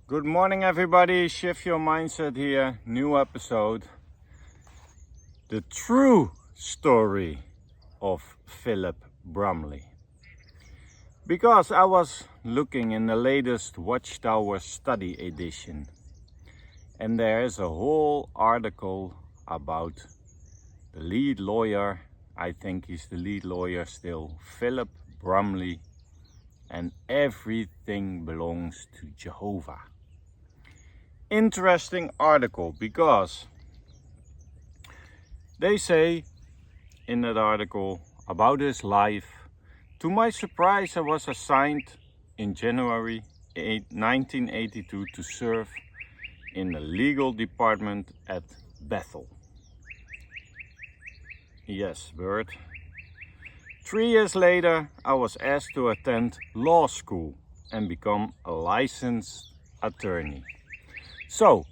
Good morning, everybody. Shift your mindset here. New episode. The true story of Philip Brumley. Because I was looking in the latest Watchtower study edition, and there's a whole article about the lead lawyer. I think he's the lead lawyer still, Philip Brumley, and everything belongs to Jehovah. Interesting article, because they say in that article about his life. To my surprise, I was assigned in January 1982 to serve in the legal department at Bethel. Yes, Bert. 3 years later, I was asked to attend law school and become a licensed attorney. So,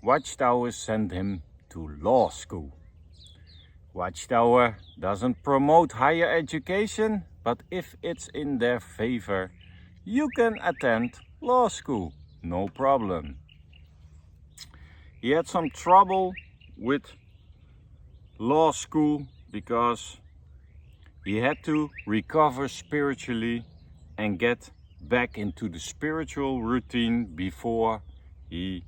Watchtower sent him to law school. Watchtower doesn't promote higher education, but if it's in their favor, you can attend law school, no problem. He had some trouble with law school because he had to recover spiritually and get back into the spiritual routine before he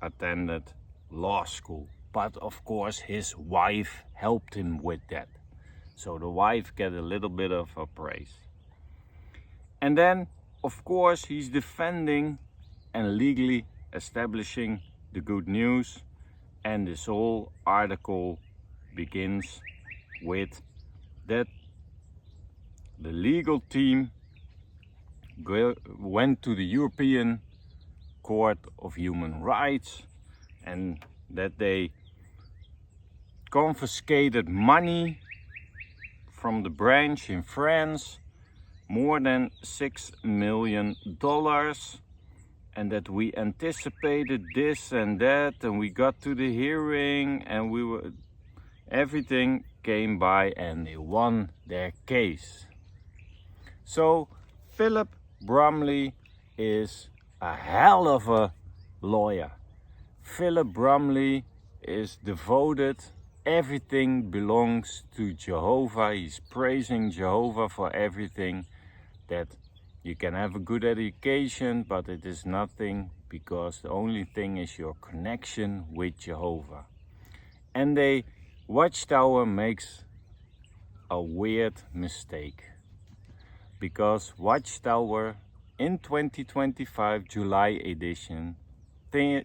attended law school. But of course his wife helped him with that. So the wife get a little bit of a praise. And then of course he's defending and legally establishing the good news. And this whole article begins with that the legal team went to the European Court of Human Rights, and that they confiscated money from the branch in France, more than $6 million, and that we anticipated this and that, and we got to the hearing, and everything came by and they won their case. So Philip Brumley is a hell of a lawyer. Philip Brumley is devoted. Everything belongs to Jehovah. He's praising Jehovah for everything. That you can have a good education, but it is nothing, because the only thing is your connection with Jehovah. And the Watchtower makes a weird mistake, because Watchtower in 2025 July edition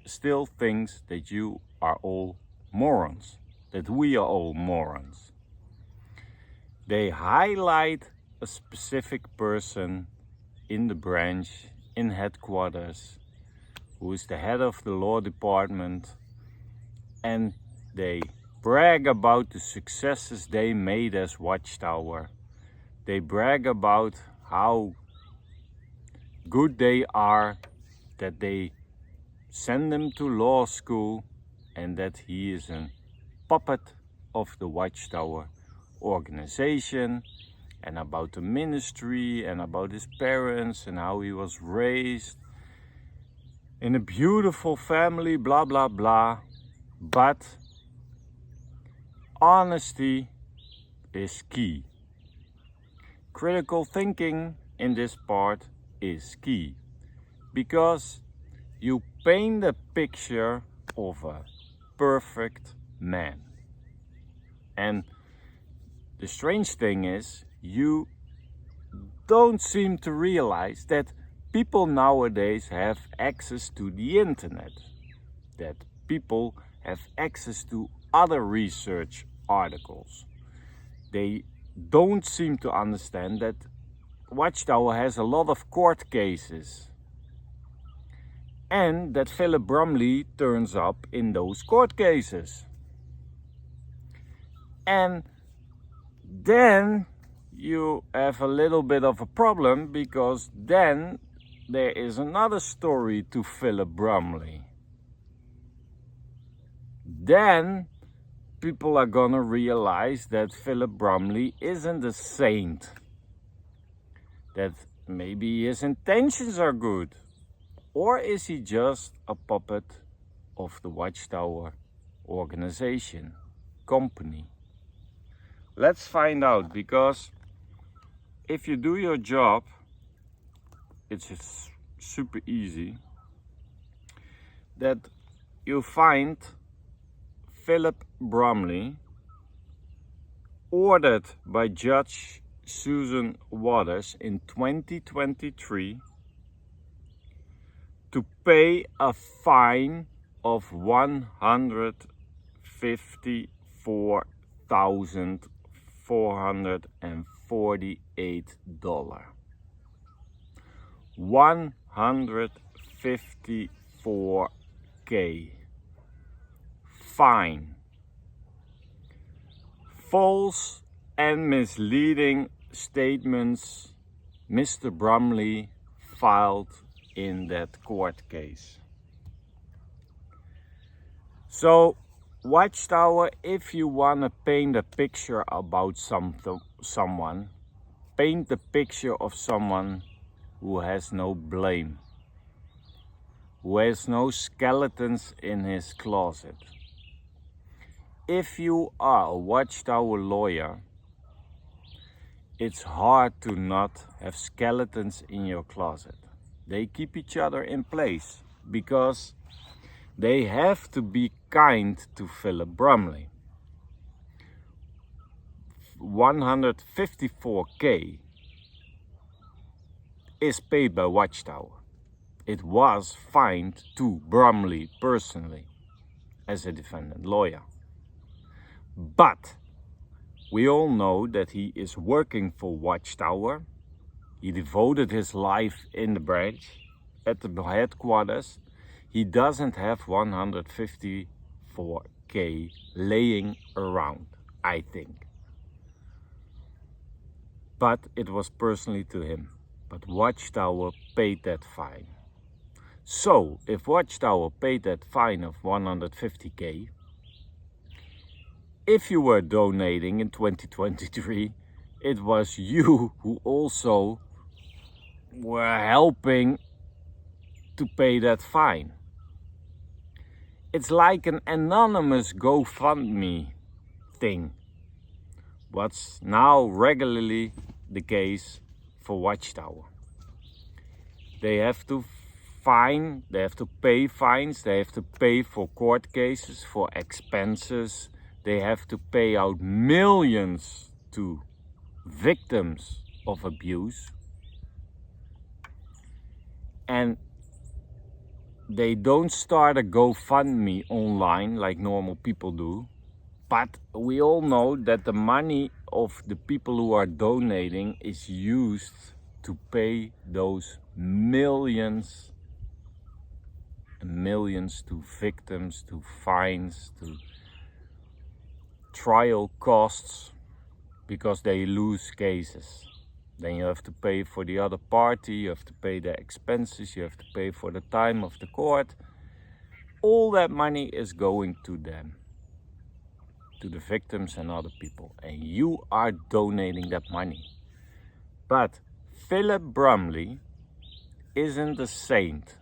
still thinks that you are all morons, that we are all morons. They highlight a specific person in the branch, in headquarters, who is the head of the law department, and they brag about the successes they made as Watchtower. They brag about how good they are, that they send him to law school, and that he is a puppet of the Watchtower organization, and about the ministry, and about his parents, and how he was raised in a beautiful family, blah blah blah. But honesty is key. Critical thinking in this part is key, because you paint a picture of a perfect man. And the strange thing is, you don't seem to realize that people nowadays have access to the internet, that people have access to other research articles. They don't seem to understand that Watchtower has a lot of court cases, and that Philip Brumley turns up in those court cases. And then you have a little bit of a problem, because then there is another story to Philip Brumley. Then people are gonna realize that Philip Brumley isn't a saint, that maybe his intentions are good, Or is he just a puppet of the Watchtower organization, company? Let's find out, because if you do your job, it's just super easy that you find Philip Brumley, ordered by Judge Susan Waters in 2023 to pay a fine of $154,448. $154K fine. False and misleading statements Mr. Brumley filed in that court case. So, Watchtower, if you want to paint a picture about someone, paint the picture of someone who has no blame, who has no skeletons in his closet. If you are a Watchtower lawyer, it's hard to not have skeletons in your closet. They keep each other in place because they have to be kind to Philip Brumley. $154K is paid by Watchtower. It was fined to Brumley personally as a defendant lawyer. But we all know that he is working for Watchtower. He devoted his life in the branch, at the headquarters. He doesn't have $154K laying around, I think. But it was personally to him. But Watchtower paid that fine. So, if Watchtower paid that fine of $150K, if you were donating in 2023, it was you who also were helping to pay that fine. It's like an anonymous GoFundMe thing. What's now regularly the case for Watchtower. They have to pay fines, they have to pay for court cases, for expenses. They have to pay out millions to victims of abuse. And they don't start a GoFundMe online like normal people do. But we all know that the money of the people who are donating is used to pay those millions and millions to victims, to fines, to trial costs, because they lose cases. Then you have to pay for the other party, you have to pay their expenses, you have to pay for the time of the court. All that money is going to them, to the victims and other people, and you are donating that money. But Philip Brumley isn't a saint.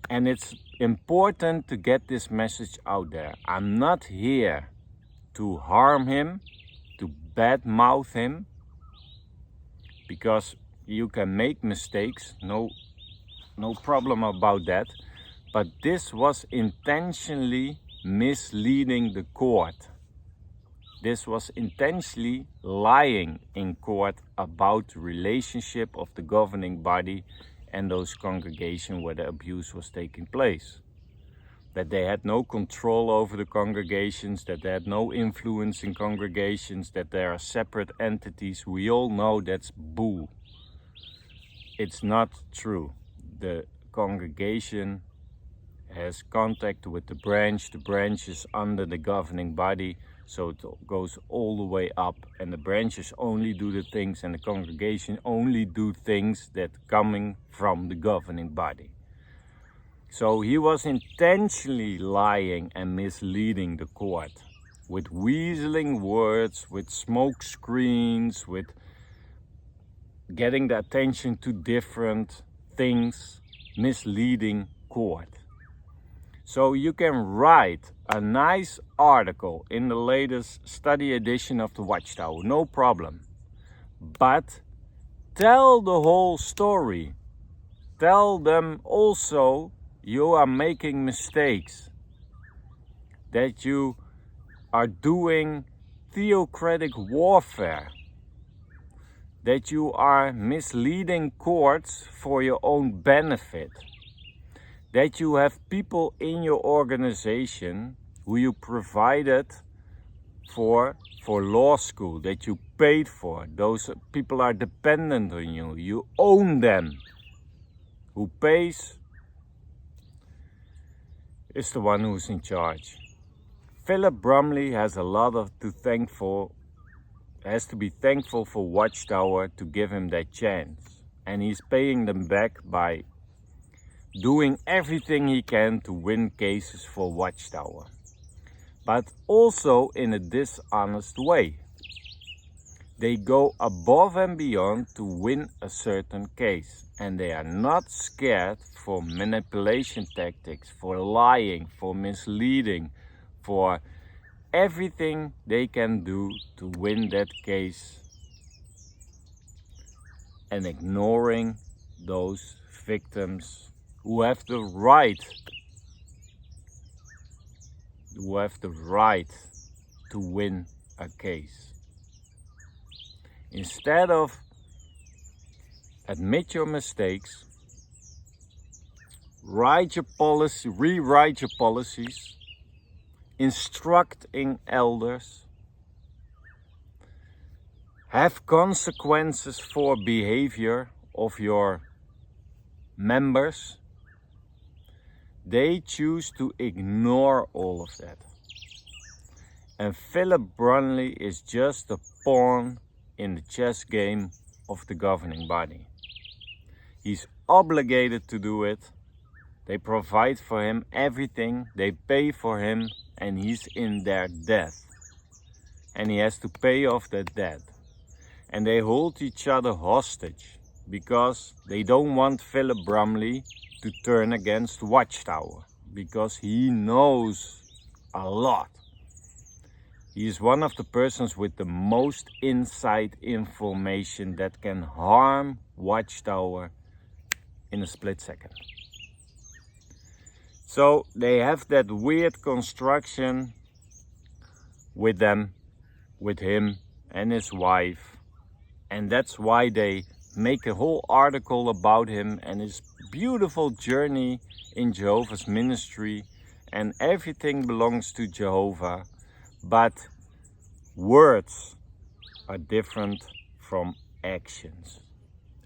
And it's important to get this message out there. I'm not here to harm him, to badmouth him, because you can make mistakes, no problem about that. But this was intentionally misleading the court. This was intentionally lying in court about the relationship of the governing body and those congregations where the abuse was taking place. That they had no control over the congregations, that they had no influence in congregations, that they are separate entities. We all know that's bull. It's not true. The congregation has contact with the branch is under the governing body, so it goes all the way up, and the branches only do the things and the congregation only do things that coming from the governing body. So he was intentionally lying and misleading the court with weaseling words, with smoke screens, with getting the attention to different things misleading court. So you can write a nice article in the latest study edition of the Watchtower, no problem. But tell the whole story. Tell them also you are making mistakes, that you are doing theocratic warfare, that you are misleading courts for your own benefit, that you have people in your organization who you provided for law school, that you paid for. Those people are dependent on you. You own them. Who pays is the one who's in charge. Philip Brumley has to be thankful for Watchtower to give him that chance. And he's paying them back by doing everything he can to win cases for Watchtower. But also in a dishonest way. They go above and beyond to win a certain case. And they are not scared for manipulation tactics, for lying, for misleading, for everything they can do to win that case, and ignoring those victims who have the right to win a case. Instead of admit your mistakes, rewrite your policies, instructing elders, have consequences for behavior of your members, they choose to ignore all of that. And Philip Brumley is just a pawn in the chess game of the governing body. He's obligated to do it. They provide for him everything, they pay for him, and he's in their debt. And he has to pay off that debt. And they hold each other hostage because they don't want Philip Brumley to turn against Watchtower, because he knows a lot. He is one of the persons with the most inside information that can harm Watchtower in a split second. So they have that weird construction with them, with him and his wife. And that's why they make a whole article about him and his beautiful journey in Jehovah's ministry. And everything belongs to Jehovah. But words are different from actions.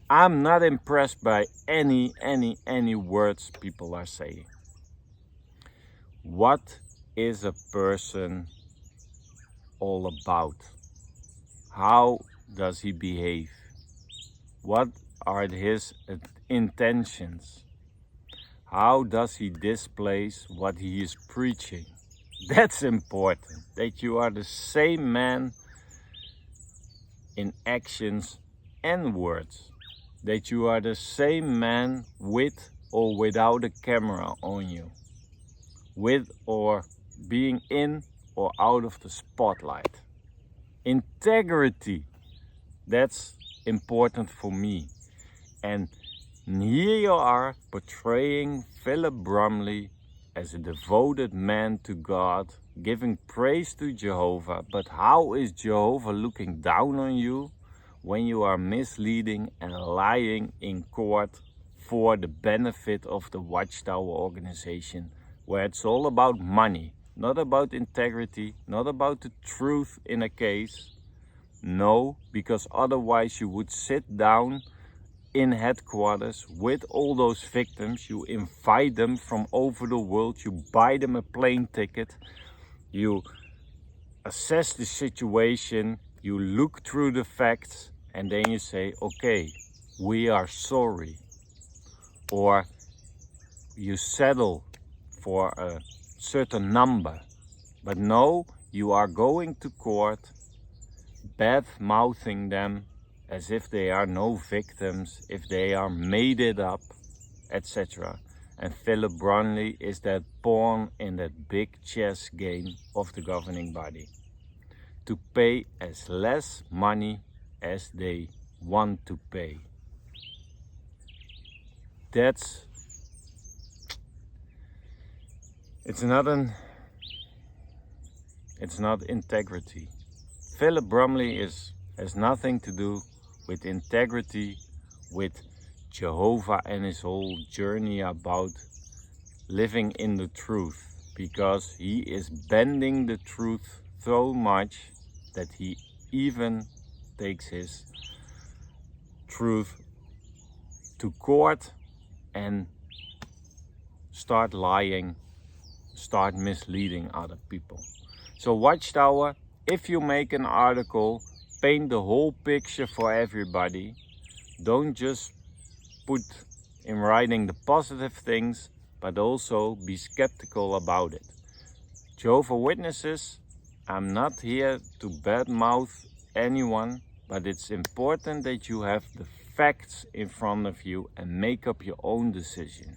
I'm not impressed by any words people are saying. What is a person all about? How does he behave? What are his intentions? How does he display what he is preaching? That's important, that you are the same man in actions and words. That you are the same man with or without a camera on you. With or being in or out of the spotlight. Integrity, that's important for me. And here you are portraying Philip Brumley as a devoted man to God, giving praise to Jehovah. But how is Jehovah looking down on you when you are misleading and lying in court for the benefit of the Watchtower organization, where it's all about money, not about integrity, not about the truth in a case? No, because otherwise you would sit down in headquarters with all those victims, you invite them from over the world, you buy them a plane ticket, you assess the situation, you look through the facts, and then you say, okay, we are sorry. Or you settle for a certain number. But no, you are going to court, bad-mouthing them as if they are no victims, if they are made it up, etc. And Philip Brumley is that pawn in that big chess game of the governing body. To pay as less money as they want to pay. It's not integrity. Philip Brumley has nothing to do with integrity, with Jehovah and his whole journey about living in the truth, because he is bending the truth so much that he even takes his truth to court and start lying, start misleading other people. So Watchtower, if you make an article, paint the whole picture for everybody. Don't just put in writing the positive things, but also be skeptical about it. Jehovah's Witnesses, I'm not here to badmouth anyone, but it's important that you have the facts in front of you and make up your own decision.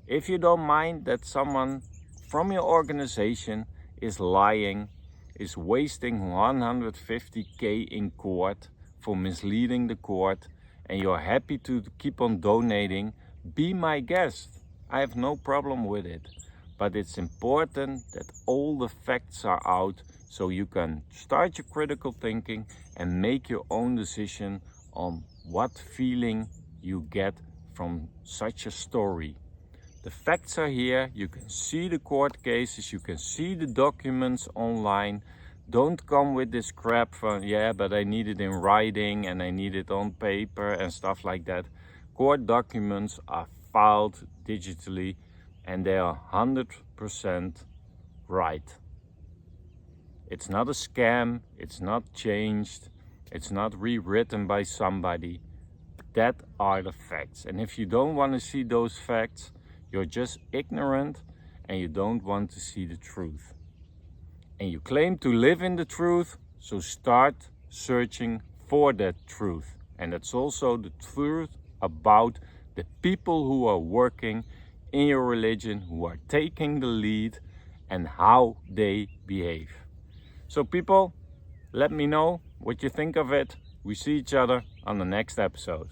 If you don't mind that someone from your organization is lying, is wasting 150K in court for misleading the court, and you're happy to keep on donating, be my guest. I have no problem with it. But it's important that all the facts are out so you can start your critical thinking and make your own decision on what feeling you get from such a story. The facts are here, you can see the court cases, you can see the documents online. Don't come with this crap from, yeah, but I need it in writing and I need it on paper and stuff like that. Court documents are filed digitally and they are 100% right. It's not a scam, it's not changed, it's not rewritten by somebody. That are the facts. And if you don't want to see those facts, you're just ignorant and you don't want to see the truth. And you claim to live in the truth, so start searching for that truth. And that's also the truth about the people who are working in your religion, who are taking the lead, and how they behave. So people, let me know what you think of it. We see each other on the next episode.